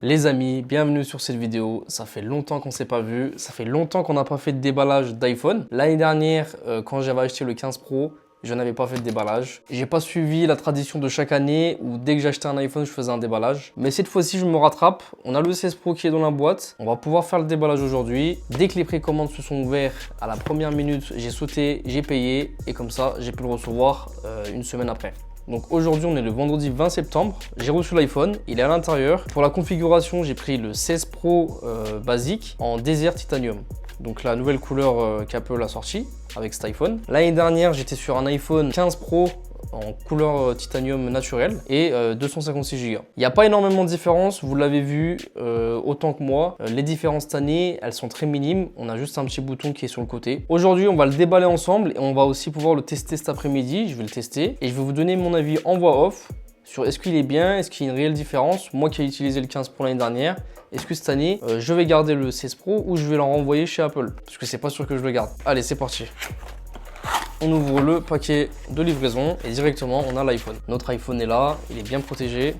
Les amis, bienvenue sur cette vidéo. Ça fait longtemps qu'on s'est pas vu, ça fait longtemps qu'on n'a pas fait de déballage d'iPhone. L'année dernière, quand j'avais acheté le 15 Pro, je n'avais pas fait de déballage. J'ai pas suivi la tradition de chaque année où dès que j'achetais un iPhone, je faisais un déballage. Mais cette fois-ci, je me rattrape. On a le 16 Pro qui est dans la boîte. On va pouvoir faire le déballage aujourd'hui. Dès que les précommandes se sont ouvertes, à la première minute, j'ai sauté, j'ai payé et comme ça, j'ai pu le recevoir une semaine après. Donc aujourd'hui, on est le vendredi 20 septembre. J'ai reçu l'iPhone, il est à l'intérieur. Pour la configuration, j'ai pris le 16 Pro basique en Desert Titanium. Donc la nouvelle couleur qu'Apple a sortie avec cet iPhone. L'année dernière, j'étais sur un iPhone 15 Pro en couleur titanium naturel et 256 Go. Il n'y a pas énormément de différence, vous l'avez vu autant que moi. Les différences cette année, elles sont très minimes. On a juste un petit bouton qui est sur le côté. Aujourd'hui, on va le déballer ensemble et on va aussi pouvoir le tester cet après-midi. Je vais le tester et je vais vous donner mon avis en voix off sur est-ce qu'il est bien, est-ce qu'il y a une réelle différence. Moi qui ai utilisé le 15 Pro l'année dernière, est-ce que cette année, je vais garder le 16 Pro ou je vais l'en renvoyer chez Apple? Parce que c'est pas sûr que je le garde. Allez, c'est parti. On ouvre le paquet de livraison et directement on a l'iPhone. Notre iPhone est là, il est bien protégé.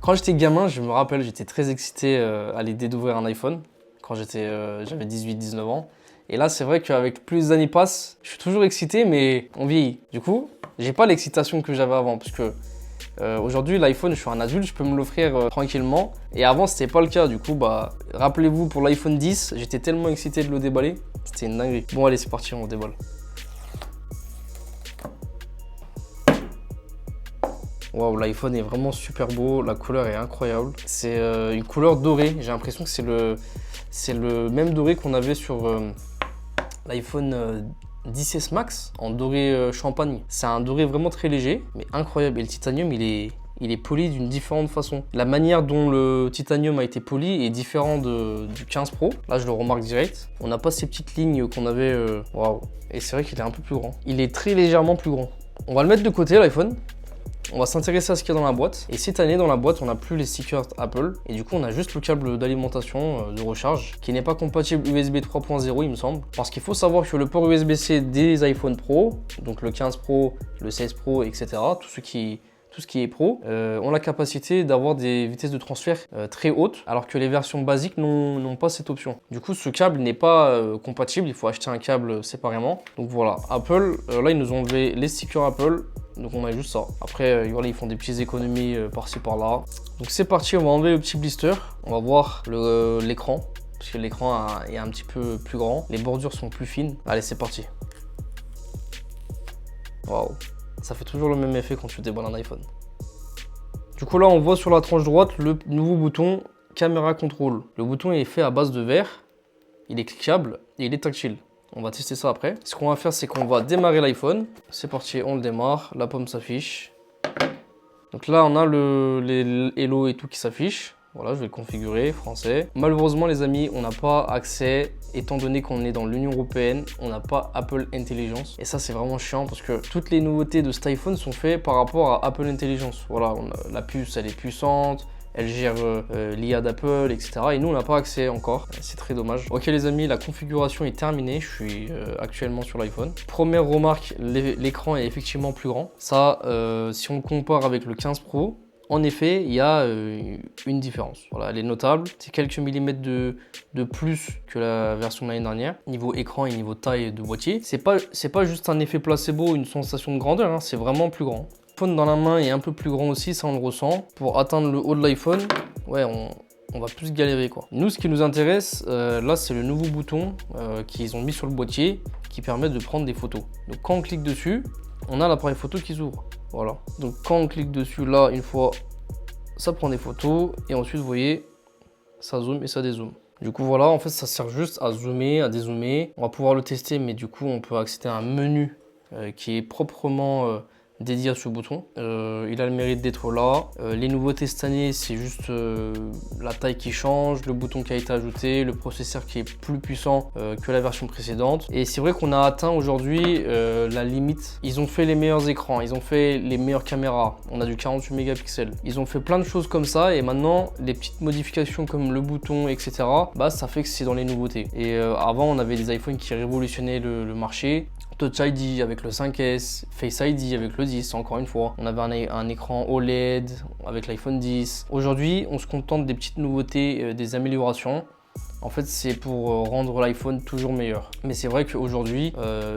Quand j'étais gamin, je me rappelle, j'étais très excité à l'idée d'ouvrir un iPhone quand j'avais 18-19 ans. Et là, c'est vrai qu'avec plus les années passent, je suis toujours excité, mais on vieillit. Du coup, j'ai pas l'excitation que j'avais avant, parce que aujourd'hui, l'iPhone, je suis un adulte, je peux me l'offrir tranquillement. Et avant, c'était pas le cas. Du coup, rappelez-vous, pour l'iPhone 10, j'étais tellement excité de le déballer. C'était une dinguerie. Bon, allez, c'est parti, on le déballe. Waouh, l'iPhone est vraiment super beau. La couleur est incroyable. C'est une couleur dorée. J'ai l'impression que c'est le même doré qu'on avait sur l'iPhone 10S Max en doré champagne. C'est un doré vraiment très léger, mais incroyable. Et le titanium, il est poli d'une différente façon. La manière dont le titanium a été poli est différente du 15 Pro. Là, je le remarque direct. On n'a pas ces petites lignes qu'on avait. Waouh. Et c'est vrai qu'il est un peu plus grand. Il est très légèrement plus grand. On va le mettre de côté, l'iPhone. On va s'intéresser à ce qu'il y a dans la boîte. Et cette année, dans la boîte, on n'a plus les stickers Apple. Et du coup, on a juste le câble d'alimentation, de recharge, qui n'est pas compatible USB 3.0, il me semble. Parce qu'il faut savoir que le port USB-C des iPhone Pro, donc le 15 Pro, le 16 Pro, etc., tout ce qui est pro, ont la capacité d'avoir des vitesses de transfert très hautes, alors que les versions basiques n'ont pas cette option. Du coup, ce câble n'est pas compatible, il faut acheter un câble séparément. Donc voilà, Apple, là, ils nous ont enlevé les stickers Apple. Donc on a juste ça. Après, voilà, ils font des petites économies par-ci par-là. Donc c'est parti, on va enlever le petit blister. On va voir l'écran. Parce que l'écran est un petit peu plus grand. Les bordures sont plus fines. Allez, c'est parti. Waouh. Ça fait toujours le même effet quand tu déballes un iPhone. Du coup là, on voit sur la tranche droite le nouveau bouton Caméra Control. Le bouton est fait à base de verre. Il est cliquable et il est tactile. On va tester ça après. Ce qu'on va faire, c'est qu'on va démarrer l'iPhone. C'est parti, on le démarre. La pomme s'affiche. Donc là, on a les Hello et tout qui s'affiche. Voilà, je vais le configurer, français. Malheureusement, les amis, on n'a pas accès, étant donné qu'on est dans l'Union Européenne, on n'a pas Apple Intelligence. Et ça, c'est vraiment chiant parce que toutes les nouveautés de cet iPhone sont faites par rapport à Apple Intelligence. Voilà, la puce, elle est puissante. Elle gère l'IA d'Apple, etc. Et nous, on n'a pas accès encore. C'est très dommage. Ok les amis, la configuration est terminée. Je suis actuellement sur l'iPhone. Première remarque, l'écran est effectivement plus grand. Ça, si on le compare avec le 15 Pro, en effet, il y a une différence. Voilà, elle est notable. C'est quelques millimètres de plus que la version de l'année dernière. Niveau écran et niveau taille de boîtier. C'est pas juste un effet placebo, une sensation de grandeur. Hein, c'est vraiment plus grand. L'iPhone dans la main est un peu plus grand aussi, ça on le ressent. Pour atteindre le haut de l'iPhone, ouais, on va plus galérer quoi. Nous, ce qui nous intéresse, là, c'est le nouveau bouton qu'ils ont mis sur le boîtier qui permet de prendre des photos. Donc quand on clique dessus, on a l'appareil photo qui s'ouvre. Voilà. Donc quand on clique dessus, là, une fois, ça prend des photos et ensuite, vous voyez, ça zoome et ça dézoome. Du coup, voilà, en fait, ça sert juste à zoomer, à dézoomer. On va pouvoir le tester, mais du coup, on peut accéder à un menu qui est proprement dédié à ce bouton. Il a le mérite d'être là. Les nouveautés cette année, c'est juste la taille qui change, le bouton qui a été ajouté, le processeur qui est plus puissant que la version précédente. Et c'est vrai qu'on a atteint aujourd'hui la limite. Ils ont fait les meilleurs écrans, ils ont fait les meilleures caméras. On a du 48 mégapixels. Ils ont fait plein de choses comme ça et maintenant, les petites modifications comme le bouton, etc., ça fait que c'est dans les nouveautés. Et avant, on avait des iPhones qui révolutionnaient le marché. Touch ID avec le 5S, Face ID avec le 10, encore une fois. On avait un écran OLED avec l'iPhone 10. Aujourd'hui, on se contente des petites nouveautés, des améliorations. En fait, c'est pour rendre l'iPhone toujours meilleur. Mais c'est vrai qu'aujourd'hui,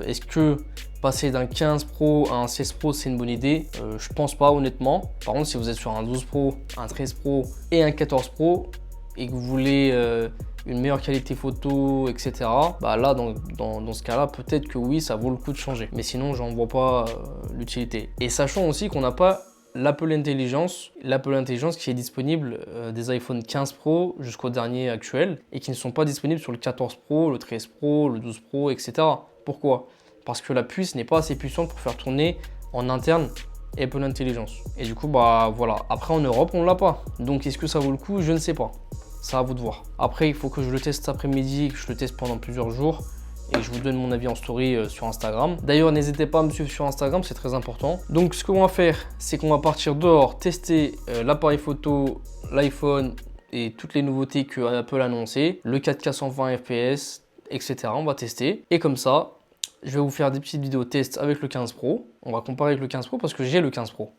est-ce que passer d'un 15 Pro à un 16 Pro, c'est une bonne idée? Je pense pas, honnêtement. Par contre, si vous êtes sur un 12 Pro, un 13 Pro et un 14 Pro et que vous voulez une meilleure qualité photo, etc. Bah là, dans ce cas-là, peut-être que oui, ça vaut le coup de changer. Mais sinon, j'en vois pas l'utilité. Et sachant aussi qu'on n'a pas l'Apple Intelligence qui est disponible des iPhone 15 Pro jusqu'au dernier actuel et qui ne sont pas disponibles sur le 14 Pro, le 13 Pro, le 12 Pro, etc. Pourquoi? Parce que la puce n'est pas assez puissante pour faire tourner en interne Apple Intelligence. Et du coup, bah voilà. Après, en Europe, on l'a pas. Donc, est-ce que ça vaut le coup? Je ne sais pas. C'est à vous de voir. Après, il faut que je le teste cet après-midi, que je le teste pendant plusieurs jours. Et je vous donne mon avis en story sur Instagram. D'ailleurs, n'hésitez pas à me suivre sur Instagram, c'est très important. Donc, ce qu'on va faire, c'est qu'on va partir dehors, tester l'appareil photo, l'iPhone et toutes les nouveautés que Apple a annoncées. Le 4K 120 fps, etc. On va tester. Et comme ça, je vais vous faire des petites vidéos test avec le 15 Pro. On va comparer avec le 15 Pro parce que j'ai le 15 Pro.